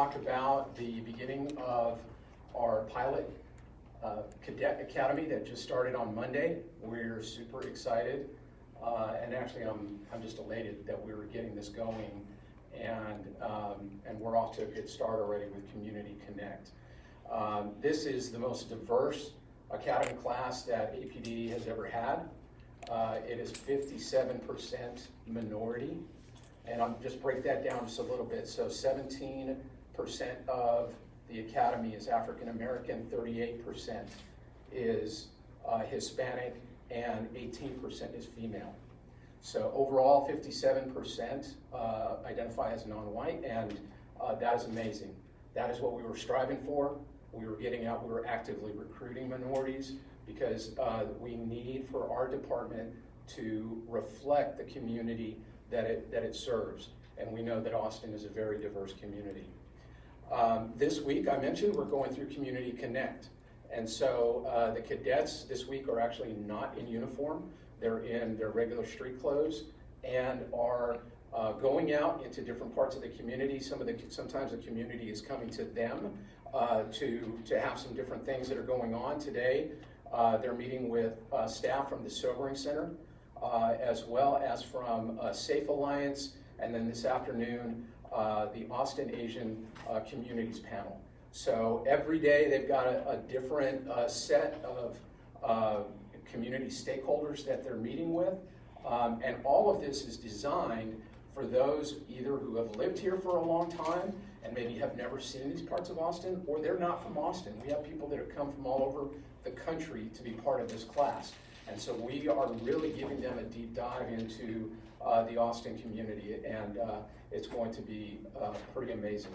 talk about the beginning of our pilot Cadet Academy that just started on Monday. We're super excited, and actually I'm just elated that we were getting this going, and we're off to a good start already with Community Connect. This is the most diverse academy class that APD has ever had. It is 57% minority, and I'll just break that down just a little bit. So 17% of the academy is African American, 38% is Hispanic, and 18% is female. So overall, 57% identify as non-white, and that is amazing. That is what we were striving for. We were getting out, we were actively recruiting minorities because we need for our department to reflect the community that it serves. And we know that Austin is a very diverse community. This week, I mentioned, we're going through Community Connect. And so the cadets this week are actually not in uniform. They're in their regular street clothes and are going out into different parts of the community. Sometimes the community is coming to them to have some different things that are going on. Today, they're meeting with staff from the Sobering Center, as well as from Safe Alliance, and then this afternoon, the Austin Asian Communities Panel. So every day they've got a different set of community stakeholders that they're meeting with, and all of this is designed for those either who have lived here for a long time and maybe have never seen these parts of Austin, or they're not from Austin. We have people that have come from all over the country to be part of this class. And so we are really giving them a deep dive into the Austin community, and it's going to be pretty amazing.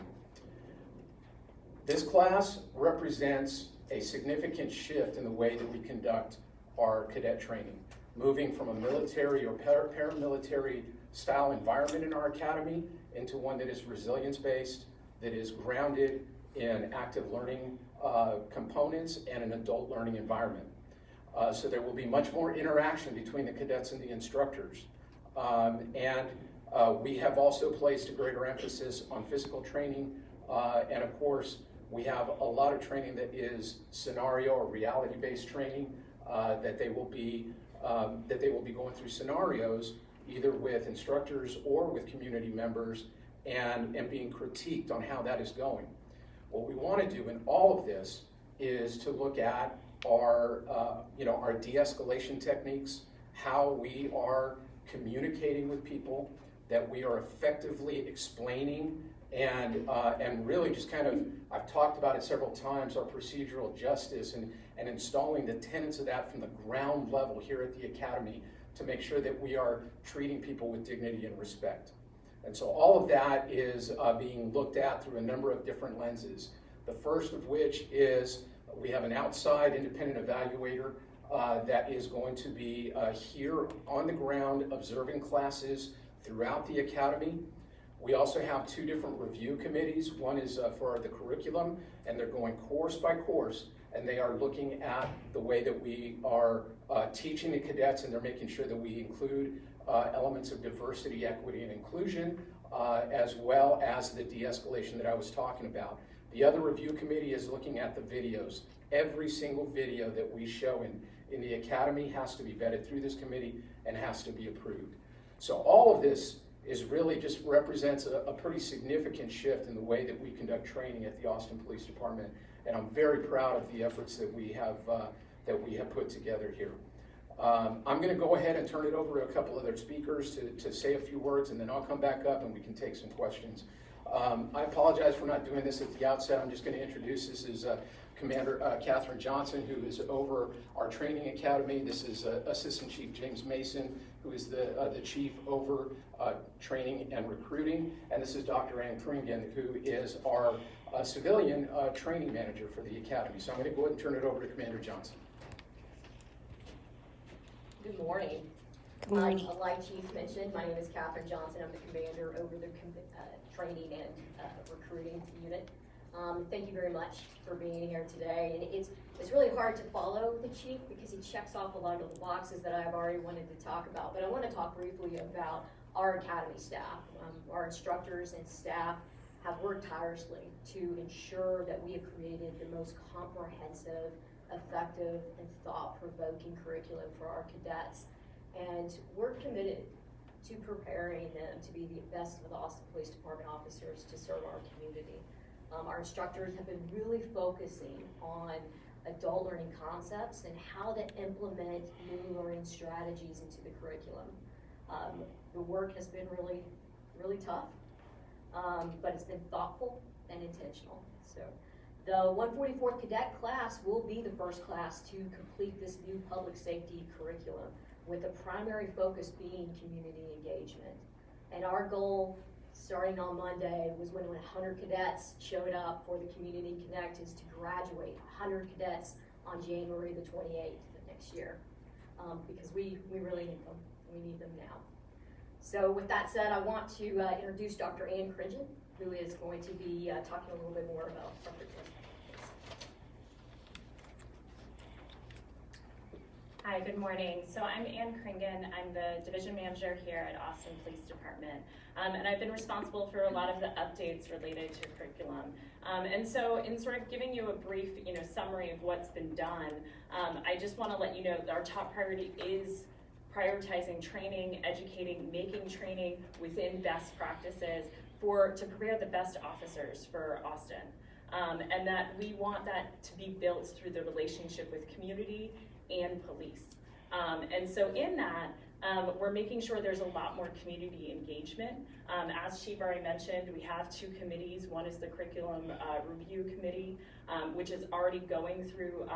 This class represents a significant shift in the way that we conduct our cadet training, moving from a military or paramilitary style environment in our academy into one that is resilience-based, that is grounded in active learning components and an adult learning environment. So there will be much more interaction between the cadets and the instructors. We have also placed a greater emphasis on physical training, and of course, we have a lot of training that is scenario or reality-based training that they will be going through scenarios either with instructors or with community members and being critiqued on how that is going. What we want to do in all of this is to look at our de-escalation techniques, how we are communicating with people, that we are effectively explaining and really just kind of, I've talked about it several times, our procedural justice and installing the tenets of that from the ground level here at the Academy to make sure that we are treating people with dignity and respect. And so all of that is being looked at through a number of different lenses. The first of which is we have an outside independent evaluator that is going to be here on the ground observing classes throughout the Academy. We also have two different review committees. One is for the curriculum, and they're going course by course, and they are looking at the way that we are teaching the cadets, and they're making sure that we include elements of diversity, equity, and inclusion, as well as the de-escalation that I was talking about. The other review committee is looking at the videos. Every single video that we show in the Academy has to be vetted through this committee and has to be approved. So all of this is really just represents a pretty significant shift in the way that we conduct training at the Austin Police Department, and I'm very proud of the efforts that we have put together here. I'm going to go ahead and turn it over to a couple other speakers to say a few words, and then I'll come back up and we can take some questions. I apologize for not doing this at the outset. I'm just going to introduce, this is Commander Katherine Johnson, who is over our training academy. This is Assistant Chief James Mason, who is the chief over training and recruiting. And this is Dr. Ann Kreiger, who is our civilian training manager for the academy. So I'm going to go ahead and turn it over to Commander Johnson. Good morning. Good morning. Like Chief mentioned, my name is Katherine Johnson. I'm the commander over the training and recruiting unit. Thank you very much for being here today. And it's really hard to follow the chief because he checks off a lot of the boxes that I've already wanted to talk about. But I want to talk briefly about our academy staff, our instructors and staff, have worked tirelessly to ensure that we have created the most comprehensive, effective, and thought-provoking curriculum for our cadets. And we're committed to preparing them to be the best of the Austin Police Department officers to serve our community. Our instructors have been really focusing on adult learning concepts and how to implement new learning strategies into the curriculum. The work has been really tough, but it's been thoughtful and intentional. So the 144th Cadet class will be the first class to complete this new public safety curriculum, with the primary focus being community engagement. And our goal, starting on Monday, was when 100 cadets showed up for the Community Connect, is to graduate 100 cadets on January the 28th of next year, because we really need them. We need them now. So with that said, I want to introduce Dr. Ann Kreiger, who is going to be talking a little bit more about our curriculum. Hi, good morning. So I'm Ann Kreiger. I'm the division manager here at Austin Police Department. And I've been responsible for a lot of the updates related to curriculum. And so in sort of giving you a brief summary of what's been done, I just want to let you know that our top priority is prioritizing training, educating, making training within best practices to prepare the best officers for Austin. And that we want that to be built through the relationship with community and police. And so in that, we're making sure there's a lot more community engagement. As Chief already mentioned, we have two committees. One is the Curriculum Review Committee, which is already going through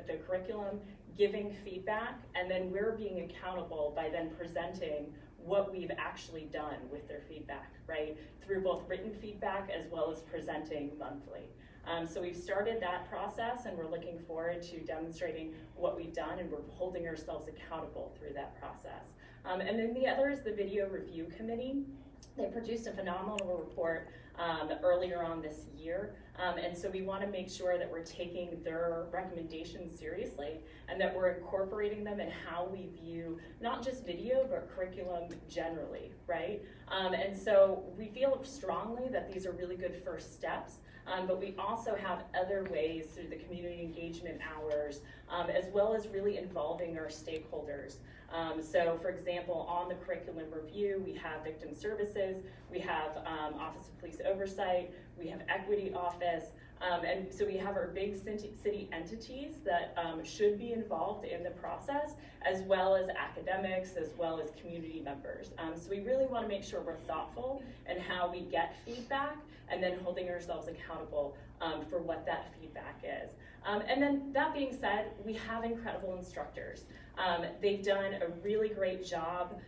the curriculum, giving feedback, and then we're being accountable by then presenting what we've actually done with their feedback, right? Through both written feedback as well as presenting monthly. So we've started that process, and we're looking forward to demonstrating what we've done, and we're holding ourselves accountable through that process. And then the other is the Video Review Committee. They produced a phenomenal report earlier on this year, and so we want to make sure that we're taking their recommendations seriously and that we're incorporating them in how we view not just video but curriculum generally, right? And so we feel strongly that these are really good first steps. But we also have other ways through the community engagement hours, as well as really involving our stakeholders. So for example, on the curriculum review, we have victim services, we have Office of Police Oversight, we have Equity Office, and so we have our big city entities that should be involved in the process, as well as academics, as well as community members. So we really want to make sure we're thoughtful in how we get feedback, and then holding ourselves accountable for what that feedback is. And then that being said, we have incredible instructors. They've done a really great job.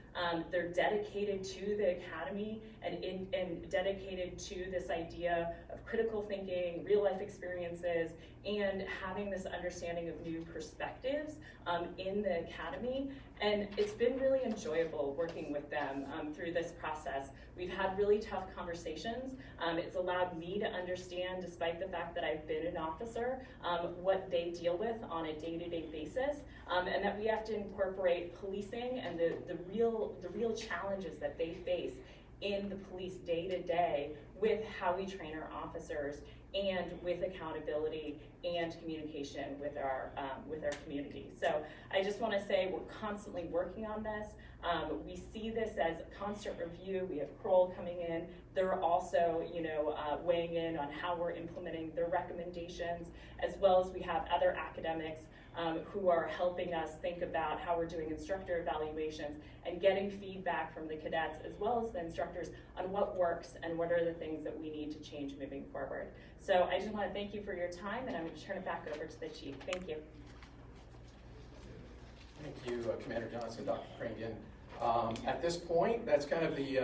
They're dedicated to the academy and dedicated to this idea of critical thinking, real life experiences, and having this understanding of new perspectives in the academy. And it's been really enjoyable working with them through this process. We've had really tough conversations. It's allowed me to understand, despite the fact that I've been an officer, what they deal with on a day-to-day basis, and that we have to incorporate policing and the real challenges that they face in the police day-to-day with how we train our officers and with accountability and communication with our community. So I just want to say we're constantly working on this. We see this as a constant review. We have Kroll coming in. They're also, weighing in on how we're implementing their recommendations, as well as we have other academics who are helping us think about how we're doing instructor evaluations and getting feedback from the cadets as well as the instructors on what works and what are the things that we need to change moving forward. So I just want to thank you for your time, and I'm going to turn it back over to the chief. Thank you. Thank you, Commander Johnson, Dr. Kreiger. At this point, that's kind of the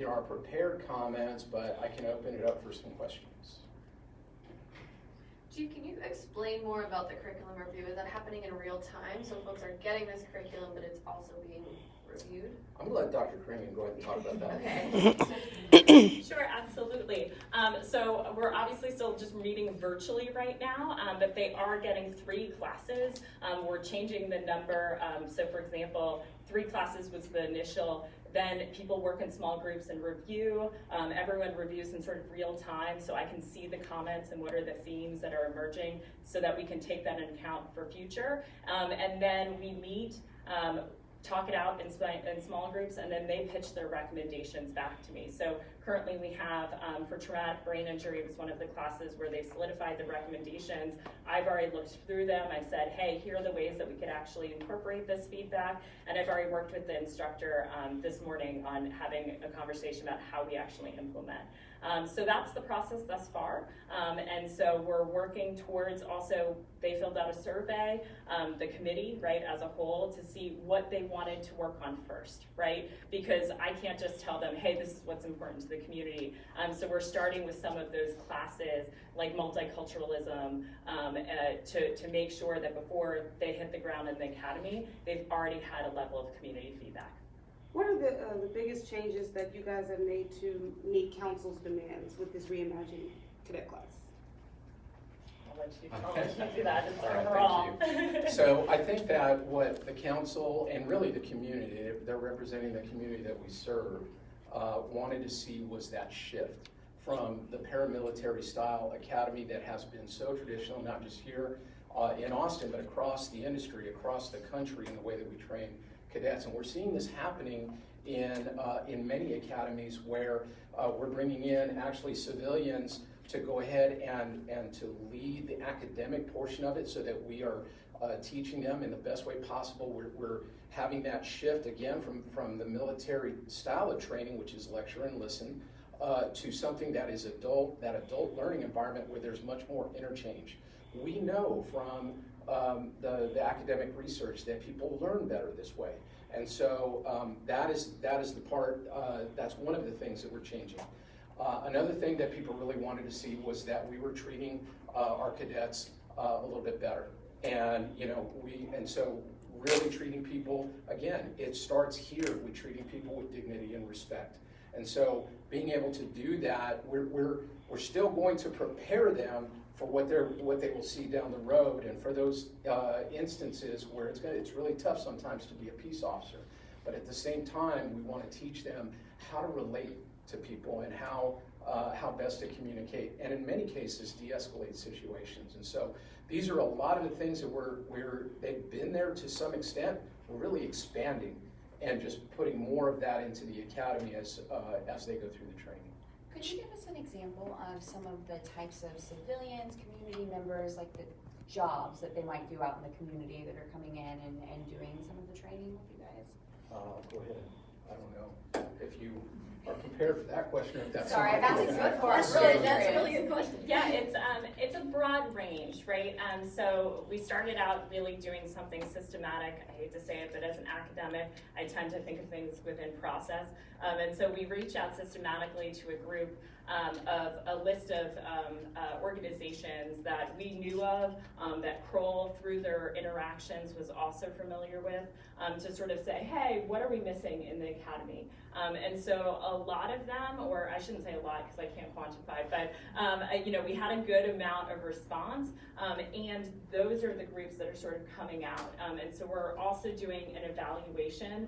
our prepared comments, but I can open it up for some questions. Chief, can you explain more about the curriculum review? Is that happening in real time? So folks are getting this curriculum, but it's also being reviewed? I'm going to let Dr. Kreiger go ahead and talk about that. Okay. Sure, absolutely. So we're obviously still just meeting virtually right now, but they are getting 3 classes. We're changing the number. So for example, 3 classes was the initial Then people work in small groups and review. Everyone reviews in sort of real time, so I can see the comments and what are the themes that are emerging so that we can take that into account for future. And then we meet, talk it out in small groups, and then they pitch their recommendations back to me. So currently we have, for traumatic brain injury, was one of the classes where they solidified the recommendations. I've already looked through them. I've said, hey, here are the ways that we could actually incorporate this feedback. And I've already worked with the instructor this morning on having a conversation about how we actually implement. So that's the process thus far. And so we're working towards also, they filled out a survey, the committee, right, as a whole, to see what they wanted to work on first, right? Because I can't just tell them, hey, this is what's important to the community. So we're starting with some of those classes, like multiculturalism, to make sure that before they hit the ground in the academy, they've already had a level of community feedback. What are the biggest changes that you guys have made to meet council's demands with this Reimagined cadet class? I'll let you do that. It's All right, overall. thank you. So I think that what the council and really the community, they're representing the community that we serve, wanted to see was that shift from the paramilitary style academy that has been so traditional, not just here in Austin, but across the industry, across the country in the way that we train cadets. And we're seeing this happening in many academies where we're bringing in actually civilians to go ahead and to lead the academic portion of it so that we are teaching them in the best way possible. We're having that shift again from the military style of training, which is lecture and listen, to something that is that adult learning environment where there's much more interchange. We know from the academic research that people learn better this way. And so that is the part, that's one of the things that we're changing. Another thing that people really wanted to see was that we were treating our cadets a little bit better. And so really treating people, again, it starts here with treating people with dignity and respect. And so being able to do that, we're still going to prepare them for what they will see down the road, and for those instances where it's really tough sometimes to be a peace officer. But at the same time, we want to teach them how to relate to people and how best to communicate, and in many cases de-escalate situations. And so these are a lot of the things that they've been there to some extent. We're really expanding and just putting more of that into the academy as they go through the training. Could you give us an example of some of the types of civilians, community members, like the jobs that they might do out in the community that are coming in and doing some of the training with you guys? Go ahead. I don't know if you are prepared for that question. Or if that's Sorry, something that's that- a good question. That's a really good question. Yeah, it's a broad range, right? So we started out really doing something systematic. I hate to say it, but as an academic, I tend to think of things within process. And so we reach out systematically to a group of a list of organizations that we knew of, that Kroll, through their interactions, was also familiar with, to sort of say, hey, what are we missing in the academy? And so a lot of them, or I shouldn't say a lot because I can't quantify, but we had a good amount of response, and those are the groups that are sort of coming out. And so we're also doing an evaluation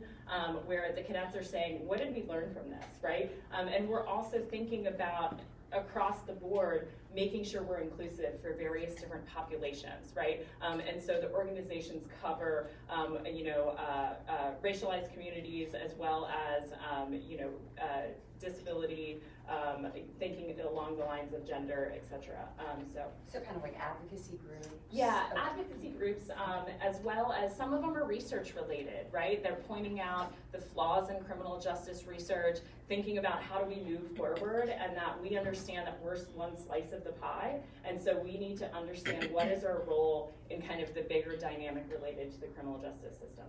where the cadets are saying, what did we learn from this, right? And we're also thinking about across the board, making sure we're inclusive for various different populations, right? And so the organizations cover, racialized communities as well as, disability, thinking along the lines of gender, et cetera. So kind of like advocacy groups? Yeah, Okay. advocacy groups, as well as some of them are research related, right? They're pointing out the flaws in criminal justice research, thinking about how do we move forward, and that we understand that we're one slice of the pie, and so we need to understand what is our role in kind of the bigger dynamic related to the criminal justice system.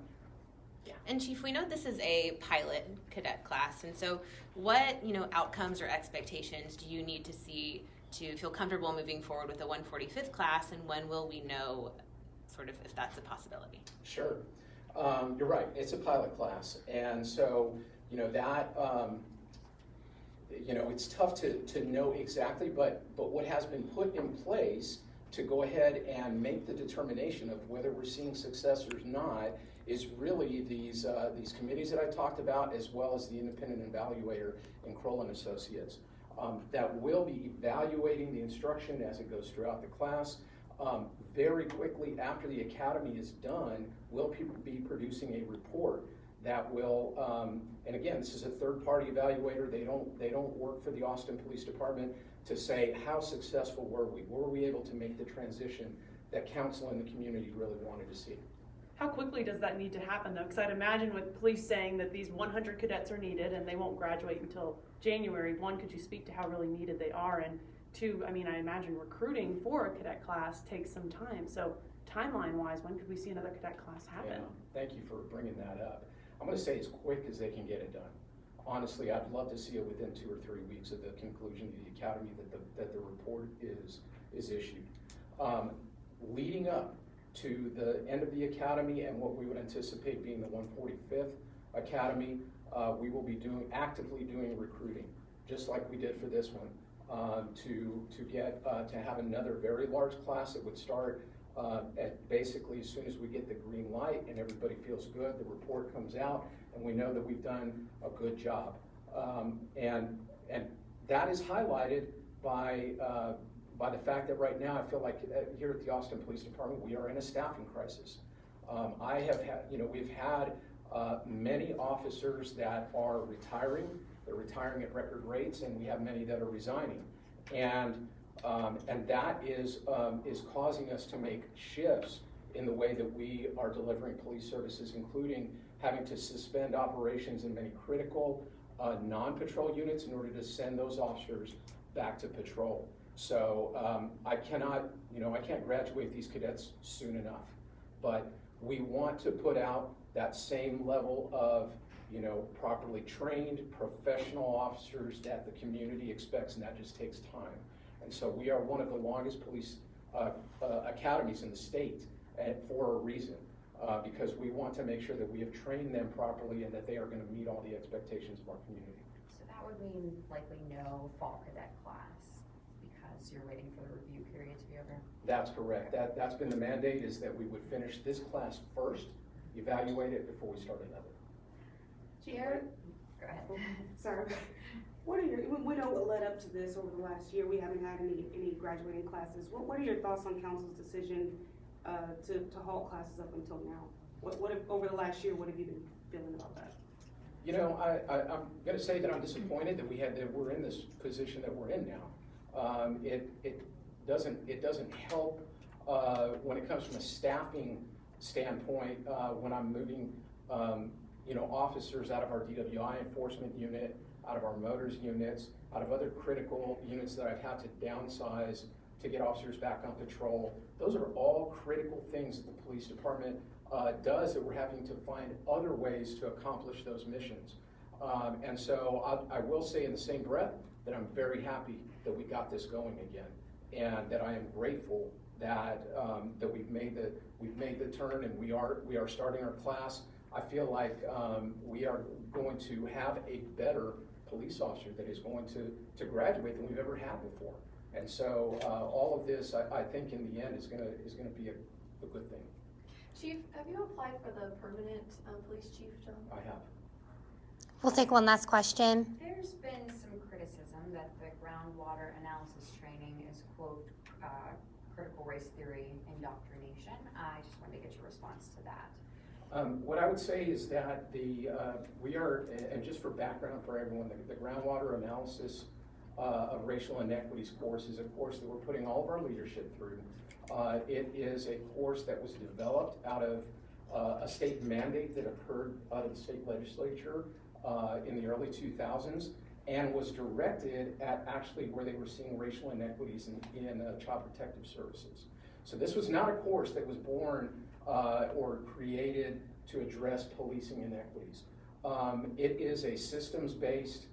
Yeah. And Chief, we know this is a pilot cadet class, and so what outcomes or expectations do you need to see to feel comfortable moving forward with the 145th class, and when will we know sort of if that's a possibility? Sure. You're right. It's a pilot class, and so that it's tough to know exactly, but what has been put in place to go ahead and make the determination of whether we're seeing success or not is really these committees that I talked about, as well as the independent evaluator in Kroll and Associates, that will be evaluating the instruction as it goes throughout the class. Very quickly after the academy is done, we'll be producing a report that will, and again, this is a third-party evaluator. They don't work for the Austin Police Department to say how successful were we? Were we able to make the transition that council and the community really wanted to see? How quickly does that need to happen though? Because I'd imagine with police saying that these 100 cadets are needed and they won't graduate until January, one, could you speak to how really needed they are? And two, I mean, I imagine recruiting for a cadet class takes some time. So timeline-wise, when could we see another cadet class happen? Yeah, thank you for bringing that up. I'm going to say as quick as they can get it done. Honestly, I'd love to see it within 2 or 3 weeks of the conclusion of the academy that the report is issued. Leading up to the end of the academy and what we would anticipate being the 145th academy, we will be actively doing recruiting, just like we did for this one, to have another very large class that would start at basically as soon as we get the green light and everybody feels good, the report comes out, and we know that we've done a good job. And that is highlighted by the fact that right now I feel like here at the Austin Police Department we are in a staffing crisis. We've had many officers that are retiring. They're retiring at record rates, and we have many that are resigning. And that is causing us to make shifts in the way that we are delivering police services, including having to suspend operations in many critical non-patrol units in order to send those officers back to patrol. So I can't graduate these cadets soon enough, but we want to put out that same level of properly trained professional officers that the community expects, and that just takes time. And so we are one of the longest police academies in the state, and for a reason, because we want to make sure that we have trained them properly and that they are going to meet all the expectations of our community. So that would mean likely no fall cadet class because you're waiting for the review period to be over? That's correct. That's been the mandate, is that we would finish this class first, evaluate it before we start another. Jared? Go ahead. Sorry. We know what led up to this over the last year. We haven't had any graduating classes. What are your thoughts on council's decision to halt classes up until now? Over the last year, what have you been feeling about that? I'm going to say that I'm disappointed that we're in this position that we're in now. It doesn't help when it comes from a staffing standpoint when I'm moving officers out of our DWI enforcement unit, out of our motors units, out of other critical units that I've had to downsize to get officers back on patrol. Those are all critical things that the police department does, that we're having to find other ways to accomplish those missions. And so I will say in the same breath that I'm very happy that we got this going again, and that I am grateful that we've made the turn, and we are starting our class. I feel like we are going to have a better police officer that is going to graduate than we've ever had before. And so all of this, I think in the end is going to be a good thing. Chief, have you applied for the permanent police chief job? I have. We'll take one last question. There's been some criticism that the groundwater analysis training is, quote, critical race theory indoctrination. I just wanted to get your response to that. What I would say is that we are, and just for background for everyone, the groundwater analysis of racial inequities course is a course that we're putting all of our leadership through. It is a course that was developed out of a state mandate that occurred out of the state legislature in the early 2000s, and was directed at actually where they were seeing racial inequities in child protective services. So this was not a course that was born or created to address policing inequities. It is a systems-based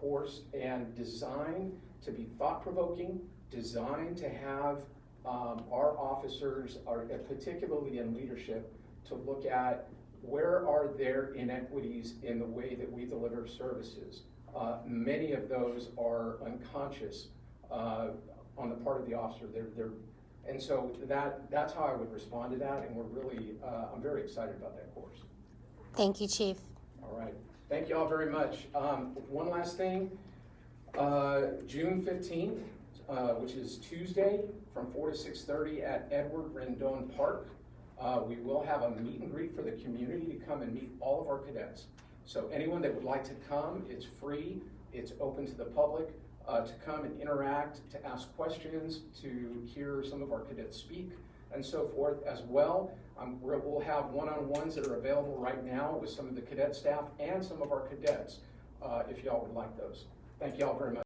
course and designed to be thought-provoking, designed to have our officers, particularly in leadership, to look at where are there inequities in the way that we deliver services. Many of those are unconscious on the part of the officer. And so that's how I would respond to that, and we're really, I'm very excited about that course. Thank you, Chief. All right, thank you all very much. One last thing, June 15th, which is Tuesday, from 4 to 6:30 at Edward Rendon Park. We will have a meet and greet for the community to come and meet all of our cadets. So anyone that would like to come, it's free, it's open to the public, to come and interact, to ask questions, to hear some of our cadets speak, and so forth as well. We'll have one-on-ones that are available right now with some of the cadet staff and some of our cadets, if y'all would like those. Thank y'all very much.